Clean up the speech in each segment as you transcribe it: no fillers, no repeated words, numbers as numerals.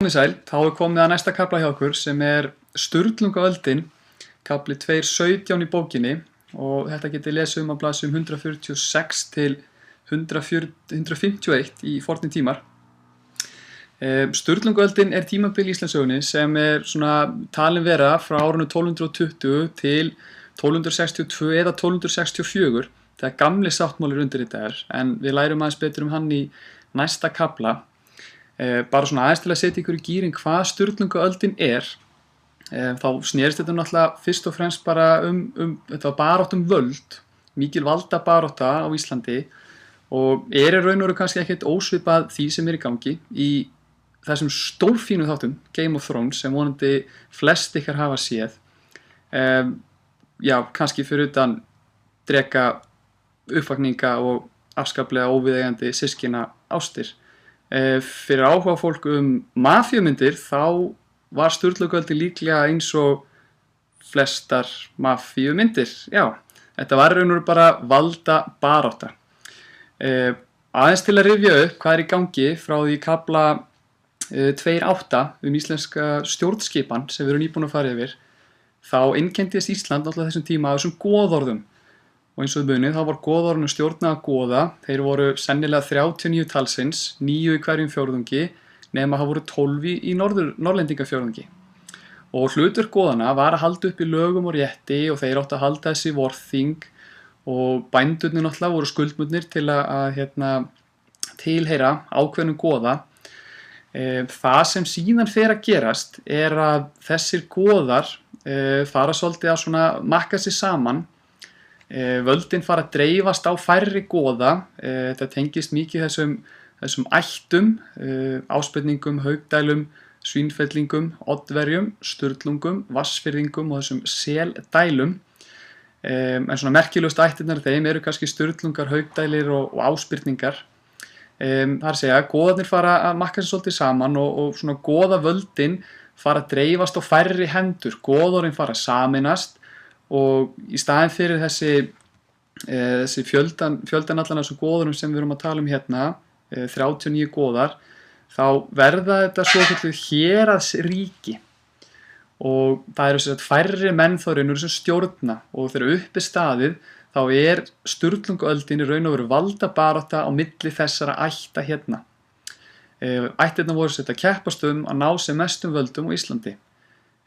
Komið sæl, þá komið að næsta kafla hjá okkur sem Sturlungaöldin, kafli 217 í bókinni og þetta getið lesið á blaðsíðum 146 til 151 í fornir tímar. Sturlungaöldin tímabil í Íslandssögunni sem svona talin vera frá árinu 1220 til 1262 eða 1264 þegar gamli sáttmáli undirritaður, en við lærum aðeins betur hann í næsta kafla. Bara svona aðeins til að setja ykkur í gírinn hvað Sturlungaöldin þá snerist þetta náttúrulega fyrst og fremst bara þetta var barátta völd, mikil valdabarátta á Íslandi og í raun og veru kannski ekkert ósvipað því sem í gangi í þessum stórfínu þáttum Game of Thrones sem vonandi flest ykkar hafa séð. Já, kannski fyrir utan dreka uppvakninga og afskaplega óviðeigandi systkina ástir. Fyrir áhuga fólk mafíumyndir þá var Sturlungaöldin líklega eins og flestar mafíumyndir. Já, þetta var raun og veru bara valdabarátta. Aðeins til að rifja upp hvað í gangi frá því kafla 2.8 íslenska stjórnskipan sem við erum nýbúin að fara yfir, þá einkenndist Ísland alltaf þessum tíma af þessum goðorðum. Og eins og munið, þá var goðorðinu stjórnað goða, þeir voru sennilega 39 talsins, 9 í hverjum fjórðungi, nema það voru 12 í norrlendingafjórðungi. Og hlutverk goðanna var að halda upp í lögum og rétti og þeir áttu að halda þessi vorþing og bændurnir náttúrulega voru skuldbundnir til að tilheyra ákveðnum goða. Það sem síðan fer að gerast að þessir goðar fara svolítið að svona makka sig saman. Völdin fara að dreifast á færri goða, þetta tengist mikið þessum ættum, áspyrningum, haugdælum, svínfellingum, oddverjum, sturlungum, vassfirðingum og þessum seldælum. En svona merkilegust ættirnar þeim kannski sturlungar, haugdælir og áspyrningar. Það að segja, goðarnir fara að makka sig svolítið saman og svona goðavöldin fara að dreifast á færri hendur, goðorðin fara að sameinast og í staðinn fyrir þessi fjöldan allan af þessum goðurum sem við erum að tala hérna, 39 goðar, þá verða þetta svokölluð héraðsríki og það eru sem sagt færri menn þá raunur sem stjórna og þegar uppi staðið þá Sturlungaöldin í raun og veru valdabarátta á milli þessara ætta hérna. Ættirnar voru sem þetta keppast að ná sem mestum völdum á Íslandi.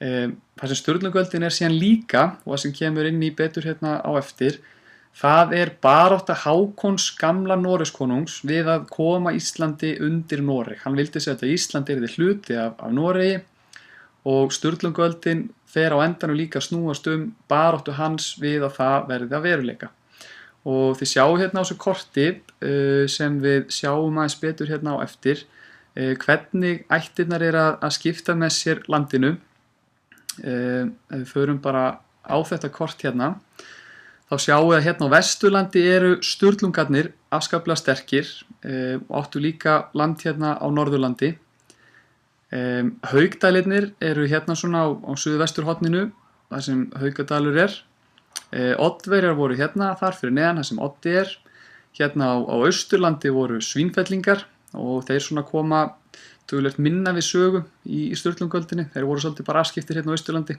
Það sem Sturlungaöldin síðan líka og það sem kemur inn í betur hérna á eftir, það barátta Hákons gamla Noregskonungs við að koma Íslandi undir Noreg. Hann vildi segja að Ísland yrði hluti af Noregi og Sturlungaöldin fer á endanum líka að snúast baráttu hans við að það verði að veruleika. Og þið sjáu hérna á þessu korti sem við sjáum aðeins betur hérna á eftir, hvernig ættirnar að skipta með sér landinu. Ef við förum bara á þetta kort hérna, þá sjáum við að hérna á Vesturlandi Sturlungarnir afskaplega sterkir og áttu líka land hérna á Norðurlandi. Haugdælirnir hérna svona á suðvesturhorninu, þar sem Haugadalur Oddverjar voru hérna þar fyrir neðan, þar sem Oddi Hérna á Austurlandi voru svínfellingar og þeir svona koma töluvert minna við sögu í Sturlungaöldinni. Þeir voru svolítið bara afskiptir hérna á Austurlandi.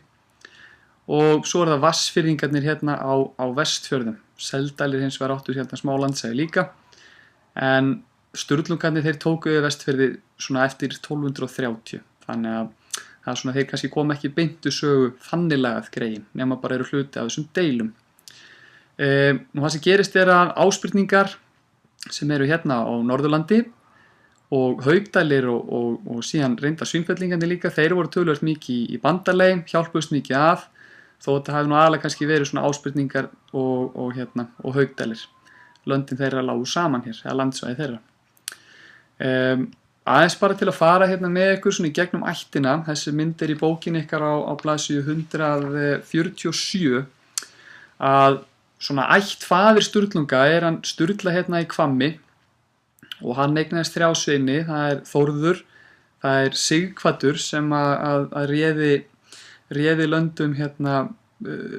Og svo það vassfirðingarnir hérna á Vestfjörðum. Seldælir hins vegar áttu hérna smá landsæði líka. En Sturlungarnir þeir tóku við Vestfjörði svona eftir 1230. Þannig að það svona þeir kannski kom ekki beintu sögu þannig lagað grein, nema bara hluti af þessum deilum. Nú það sem gerist að áspyrningar sem hérna á Norðurlandi og haugdælir og síðan reynda svínfellingarnir líka, þeir voru töluvert mikið í bandalagi, hjálpuðust mikið að, þó þetta hafi nú aðalega kannski verið svona áspyrningar og haugdælir. Löndin þeirra lágu saman hér, eða landsvæði þeirra. Aðeins bara til að fara hérna með ykkur svona í gegnum ættina, þessi mynd í bókinni ykkar á blaðsíðu 147, að svona ættfaðir Sturlunga hann Sturla hérna í Hvammi og hann eignaðist 3 syni, það Þórður, það Sighvatur sem að réði löndum hérna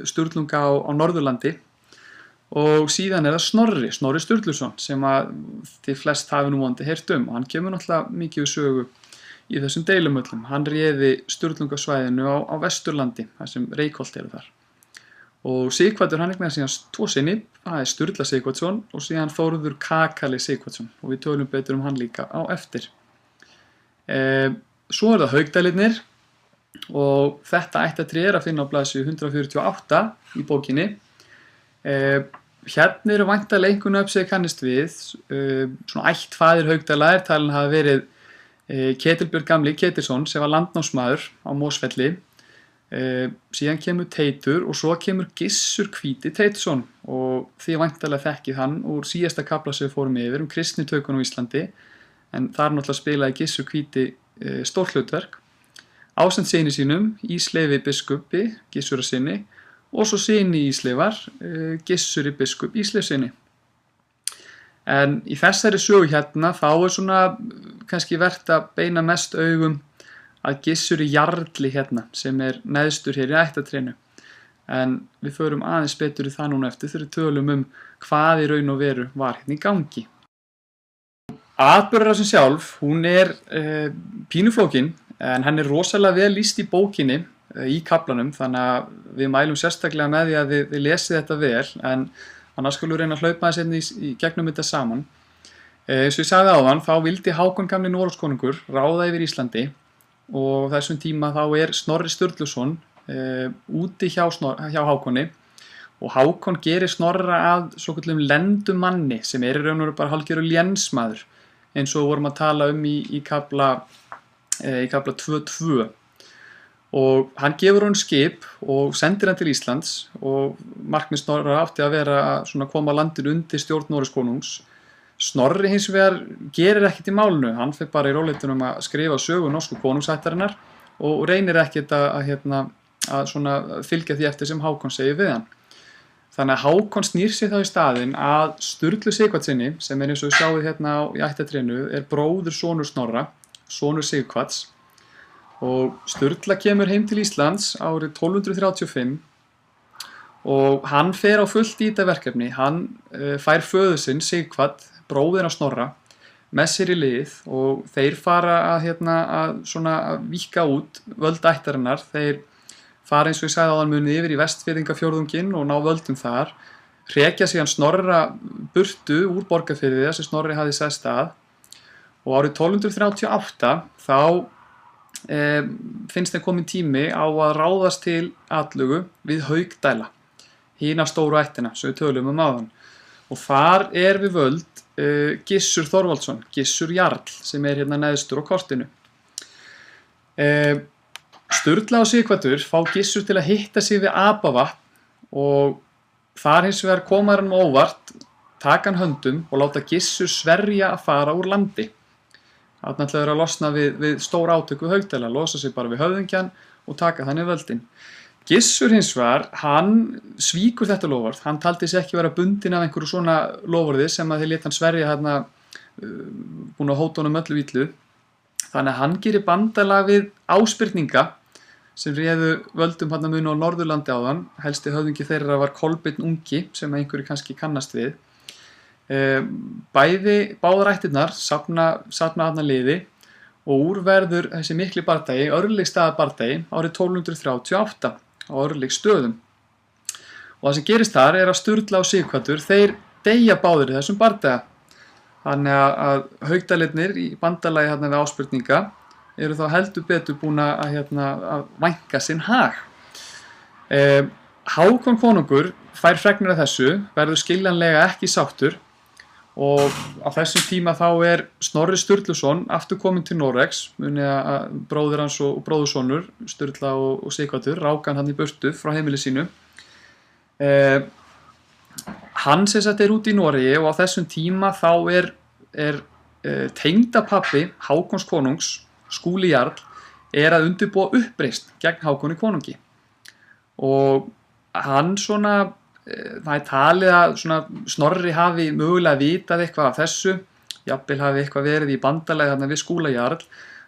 Sturlunga á Norðurlandi og síðan það Snorri Sturluson sem að þið flest hafi nú vonandi heyrt og hann kemur náttúrulega mikið við sögu í þessum deilumöllum. Hann réði Sturlungasvæðinu á Vesturlandi, þar sem Reykholt eru þar. Og Sighvatur hann eignaði síðan 2 syni, það er Sturla Sighvatsson og síðan Þórður Kakali Sighvatsson og við tölum betur hann líka á eftir. Svo það Haukdælirnir og þetta ættartré að finna á blaðsíðu 148 í bókinni. Hérna eru væntanlega einhvern sem kannist við, svona ættfaðir Haukdæla talinn hafa verið Ketilbjörn gamli Ketilsson sem var landnámsmaður á Mosfelli. Síðan kemur Teitur og svo kemur Gissur hvíti Teitsson og því væntanlega þekkið hann úr síðasta kafla sem við fórum yfir kristnitökun á Íslandi, en þar náttúrulega spilaði Gissur hvíti stórhlutverk ásamt syni sínum, Ísleifi biskupi Gissurasyni og svo syni Ísleifar, Gissuri biskup Ísleifsyni. En í þessari sögu hérna þá svona kannski vert að beina mest augum að Gissuri Jarli hérna sem neðstur hér í ættartrénu. En við förum aðeins betur í það núna eftir þegar við tölum hvað í raun og veru var hérna í gangi. Atburðarásin sjálf, hún pínuflókin en hann rosalega vel lýst í bókinni í kaflanum, þannig að við mælum sérstaklega með því að þið lesið þetta vel, en annars skulum við reyna að hlaupa þess í gegnum þetta saman. Eins og ég sagði áðan, þá vildi Hákon gamli Noregskonungur ráða yfir Íslandi og þessum tíma þá Snorri Sturluson úti hjá Hákoni og Hákon gerir Snorra að svokölluðum lendumanni sem í raun og veru bara hálfgerður lénsmaður eins og vorum að tala í kafla 2.2 og hann gefur honum skip og sendir hann til Íslands og markmið Snorra átti að vera að koma landinu undir stjórn Noregskonungs. Snorri hins vegar gerir ekkert í málinu, hann fer bara í róleitunum að skrifa sögu norsku konungsættarinnar og reynir ekkert að fylgja því eftir sem Hákon segir við hann. Þannig að Hákon snýr sig þá í staðinn að Sturlu Sighvatssyni, sem eins og við sjáum hérna í ættartrénu, bróður sonur Snorra, sonur Sighvats. Og Sturla kemur heim til Íslands árið 1235 og hann fer á fullt í þetta verkefni. Hann fær föður sinn, Sighvat, bróðina Snorra, með sér í lið og þeir fara að víkka út völd ættarinnar. Þeir fara eins og ég sagði áðan munið yfir í Vestfirðingafjórðunginn og ná völdum þar, hrekja síðan Snorra burtu úr Borgarfirði sem Snorri hafði sest að og árið 1238 þá finnst þeim komin tími á að ráðast til atlögu við Haukdæla, hina stóru ættina sem við tölum áðan. Og þar við völd Gissur Þorvaldsson, Gissur Jarl, sem hérna neðstur á kortinu. Sturla og Sighvatur fá Gissur til að hitta sig við Apavatn og þar hins vegar koma hann óvart, taka hann höndum og láta Gissur sverja að fara úr landi. Þarna ætlaði að losna við stór átök við Haukdæla, losa sig bara við höfðingjan og taka þannig völdin. Gissur hins vegar, hann svíkur þetta loforð, hann taldi sig ekki vera bundinn af einhverju svona loforði sem að þeir lét hann sverja búin að hóta honum öllu illu. Þannig að hann gerir bandalag við Ásbirninga sem réðu völdum muni á Norðurlandi áðan, helsti höfðingi þeirra var Kolbeinn ungi sem einhverju kannski kannast við. Báðar ættirnar safna liði og úr verður þessi mikli bardagi, Örlygsstaðabardagi árið 1238 á Örlygsstöðum. Og það sem gerist þar að Sturla og Sighvatur, þeir deyja báðir í þessum bardaga. Þannig að Haukdælirnir í bandalagi við Ásbirninga eru þá heldur betur búin að vænka sinn hag. Hákon konungur fær fregnir af þessu, verður skiljanlega ekki sáttur og á þessum tíma þá Snorri Sturluson aftur kominn til Noregs, munið að bróðir hans og bróðursonur Sturla og Sighvatur ráka hann í burtu frá heimili sínu. Hann sem sagt úti í Noregi og á þessum tíma þá tengdapabbi Hákons konungs, Skúli Jarl, að undirbúa uppreisn gegn Hákoni konungi og hann það talið að Snorri hafi mögulega vitað eitthvað af þessu, jafnvel hafi eitthvað verið í bandalagi við Skúla Jarl.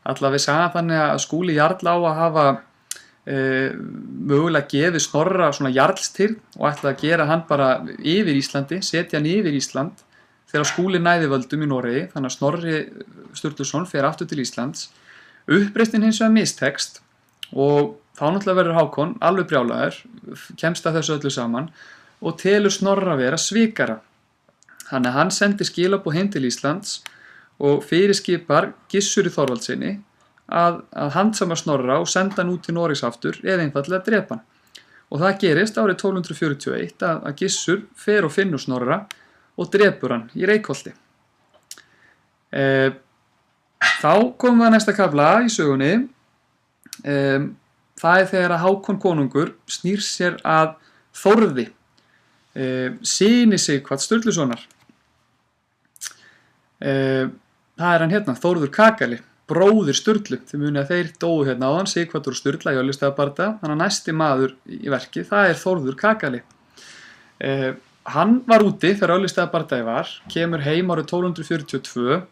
Allavega við sagðum þannig að Skúli Jarl á að hafa mögulega gefið Snorra jarlstirn og ætlaði að gera hann bara yfir Íslandi, setja hann yfir Ísland þegar Skúli næði völdum í Noregi, þannig að Snorri Sturluson fer aftur til Íslands Uppreisnin hins vegar mistekst og þá náttúrulega verður Hákon alveg brjálaður, kemst að þessu öllu saman og telur Snorra vera svikara. Þannig að hann sendir skilaboð heim til Íslands og fyrirskipar Gissuri Þorvaldssyni að handsama Snorra og senda hann út til Noregs aftur eða einfaldlega drepa hann. Og það gerist árið 1241 að Gissur fer og finnur Snorra og drepur hann í Reykholti. Þá komum við að næsta kafla í sögunni. Það þegar að Hákon konungur snýr sér að Þórði, syni Sighvats Sturlusonar. Það hann hérna, Þórður Kakali, bróðir Sturlu. Þið munið að þeir dóu hérna áðan, Sighvatur og Sturla í Öllistaðabardaga. Þannig að næsti maður í verkið, það Þórður Kakali. Hann var úti þegar Öllistaðabardagi var, kemur heim árið 1242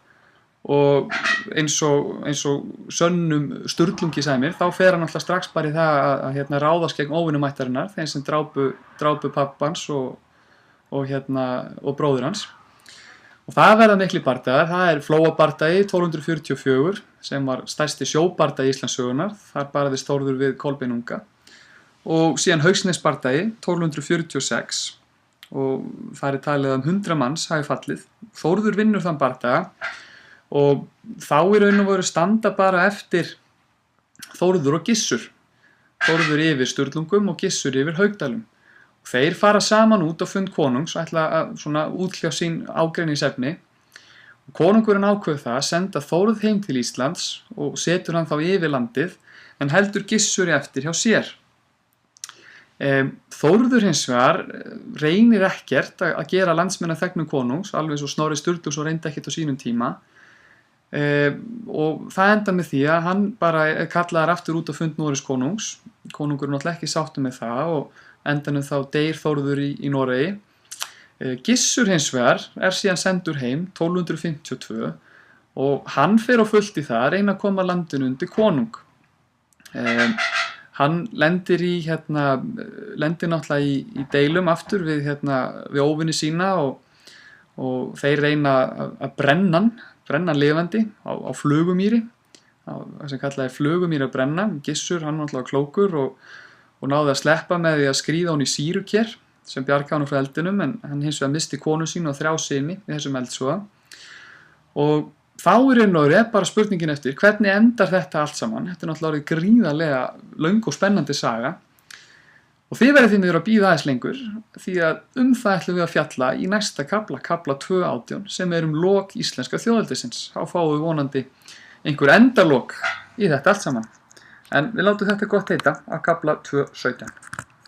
og eins og sönnum Sturlungi sæmir, þá fer hann alltaf strax bara í það að ráðast gegn óvinumættarinnar, þeim sem drápu pappans og bróður hans. Og það verða mikli bardagar, það Flóabardagi 1244 sem var stærsti sjóbardagi Íslandssögunnar, þar barðist Þórður við Kolbein unga. Og síðan Haugsnesbardagi 1246 og það talið 100 manns hafi fallið. Þórður vinnur þann bardaga og þá í raun og veru standa bara eftir Þórður og Gissur. Þórður yfir Sturlungum og Gissur yfir Haukdælum. Þeir fara saman út á fund konungs og ætla að útkljá sín ágreiningsefni. Konungurinn ákveður það að senda Þórð heim til Íslands og setur hann þá yfir landið en heldur Gissuri eftir hjá sér. Þórður hins vegar reynir ekkert að gera landsmenn að þegnum konungs, alveg svo Snorri Sturluson reyndi ekkert á sínum tíma. Og það enda með því að hann bara kallaður aftur út á fund Noregs konungs. Konungurinn náttúrulega ekki sáttur með það og endanum þá deyr Þórður í Noregi. Gissur hins vegar síðan sendur heim 1252 og hann fer á fullt í það að reyna að koma landinu undir konung. Hann lendir náttúrulega í deilum aftur við óvini sína og þeir reyna að brenna hann lifandi á Flugumýri, það sem kallaði Flugumýri að brenna. Gissur, hann náttúrulega klókur og náði að sleppa með því að skríða hún í sýruker sem bjargaði hann frá eldinum, en hann hins vegar misti konu sína og 3 syni í þessum eldsvoða. Og þá í raun og veru bara spurningin eftir hvernig endar þetta allt saman. Þetta náttúrulega orðið gríðarlega löng og spennandi saga og þið verðið því miður að bíða aðeins lengur því að það ætlum við að fjalla í næsta kafla 2:18 sem lok íslenska þjóðveldisins. Þá fáum við vonandi einhver endalok í þetta allt saman. En við látum þetta gott heita að kafla 2:17.